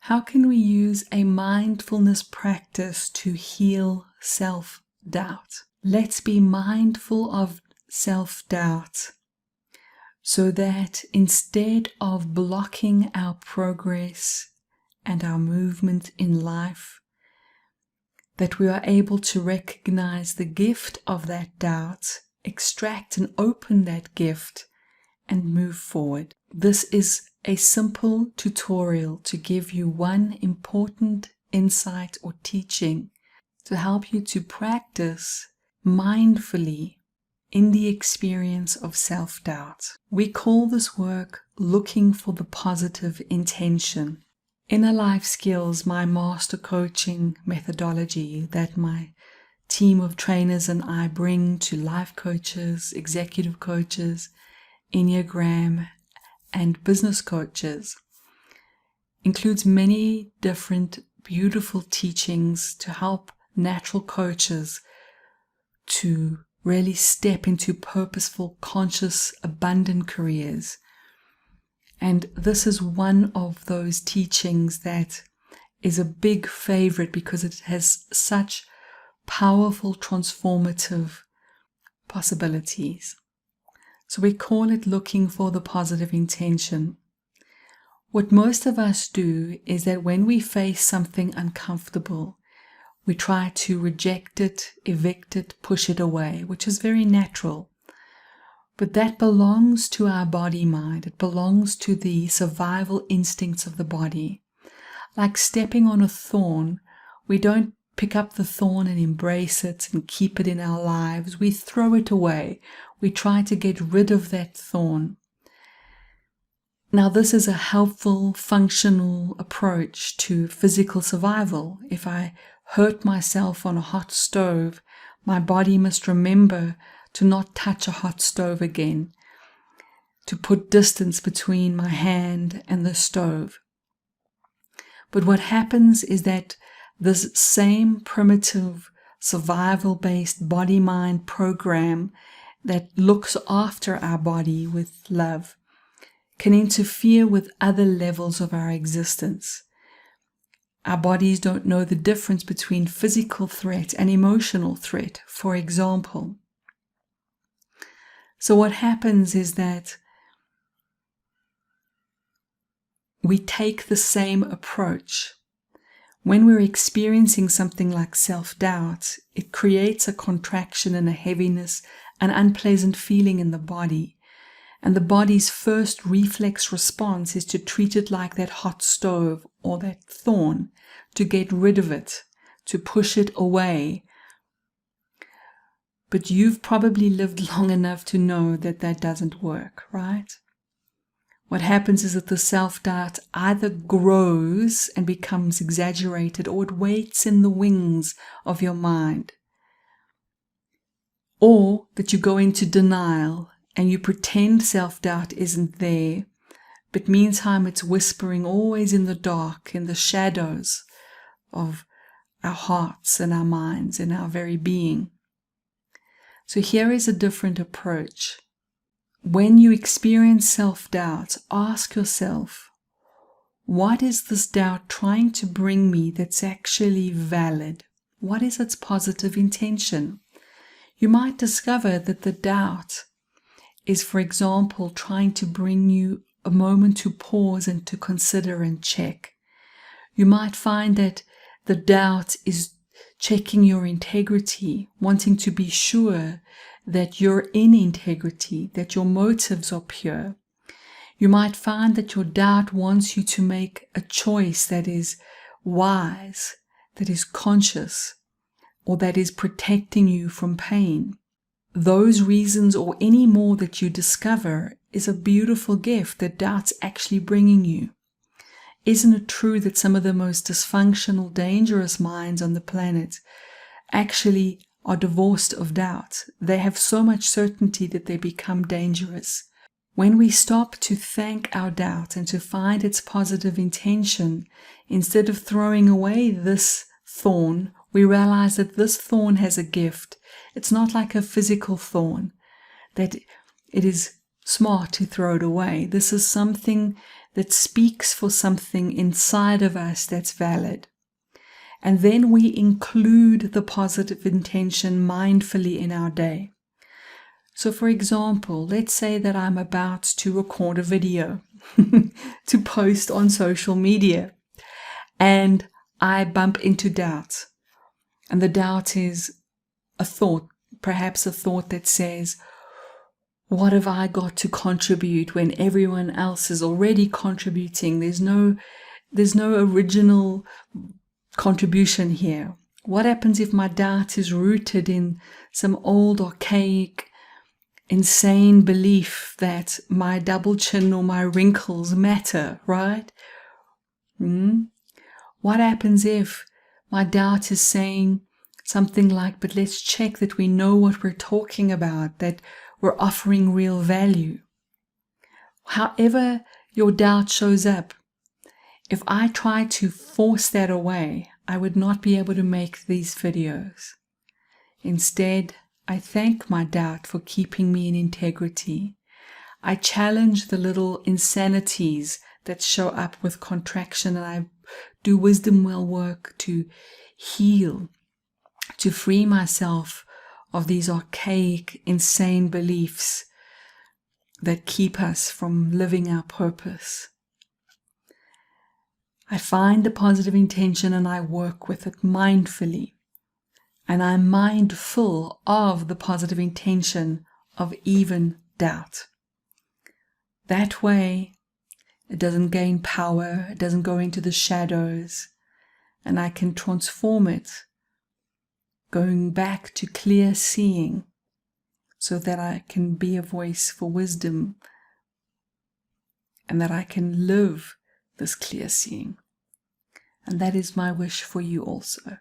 How can we use a mindfulness practice to heal self-doubt? Let's be mindful of self-doubt so that instead of blocking our progress and our movement in life, that we are able to recognize the gift of that doubt, extract and open that gift, and move forward. This is a simple tutorial to give you one important insight or teaching to help you to practice mindfully in the experience of self-doubt. We call this work looking for the positive intention. Inner Life Skills, my master coaching methodology that my team of trainers and I bring to life coaches, executive coaches, Enneagram, and business coaches, includes many different beautiful teachings to help natural coaches to really step into purposeful, conscious, abundant careers. And this is one of those teachings that is a big favorite because it has such powerful, transformative possibilities. So we call it looking for the positive intention. What most of us do is that when we face something uncomfortable, we try to reject it, evict it, push it away, which is very natural. But that belongs to our body mind. It belongs to the survival instincts of the body. Like stepping on a thorn, we don't pick up the thorn and embrace it and keep it in our lives. We throw it away. We try to get rid of that thorn. Now, this is a helpful, functional approach to physical survival. If I hurt myself on a hot stove, my body must remember to not touch a hot stove again, to put distance between my hand and the stove. But what happens is that this same primitive survival-based body-mind program that looks after our body with love can interfere with other levels of our existence. Our bodies don't know the difference between physical threat and emotional threat, for example. So what happens is that we take the same approach. When we're experiencing something like self-doubt, it creates a contraction and a heaviness, an unpleasant feeling in the body. And the body's first reflex response is to treat it like that hot stove or that thorn, to get rid of it, to push it away. But you've probably lived long enough to know that that doesn't work, right? What happens is that the self-doubt either grows and becomes exaggerated, or it waits in the wings of your mind. Or that you go into denial and you pretend self-doubt isn't there, but meantime it's whispering always in the dark, in the shadows of our hearts and our minds and our very being. So here is a different approach. When you experience self-doubt, ask yourself, what is this doubt trying to bring me that's actually valid? What is its positive intention? You might discover that the doubt is, for example, trying to bring you a moment to pause and to consider and check. You might find that the doubt is checking your integrity, wanting to be sure that you're in integrity, that your motives are pure. You might find that your doubt wants you to make a choice that is wise, that is conscious, or that is protecting you from pain. Those reasons or any more that you discover is a beautiful gift that doubt's actually bringing you. Isn't it true that some of the most dysfunctional, dangerous minds on the planet actually are divorced of doubt? They have so much certainty that they become dangerous. When we stop to thank our doubt and to find its positive intention, instead of throwing away this thorn, we realize that this thorn has a gift. It's not like a physical thorn, that it is smart to throw it away. This is something that speaks for something inside of us that's valid. And then we include the positive intention mindfully in our day. So for example, let's say that I'm about to record a video to post on social media, and I bump into doubt. And the doubt is a thought, perhaps a thought that says, what have I got to contribute when everyone else is already contributing? There's no original contribution here. What happens if my doubt is rooted in some old, archaic, insane belief that my double chin or my wrinkles matter, right? What happens if my doubt is saying something like, but let's check that we know what we're talking about, that we're offering real value? However your doubt shows up, if I try to force that away, I would not be able to make these videos. Instead, I thank my doubt for keeping me in integrity. I challenge the little insanities that show up with contraction, and I do wisdom well work to heal, to free myself of these archaic, insane beliefs that keep us from living our purpose. I find the positive intention and I work with it mindfully. And I'm mindful of the positive intention of even doubt. That way, it doesn't gain power, it doesn't go into the shadows, and I can transform it, going back to clear seeing, so that I can be a voice for wisdom, and that I can live this clear seeing. And that is my wish for you also.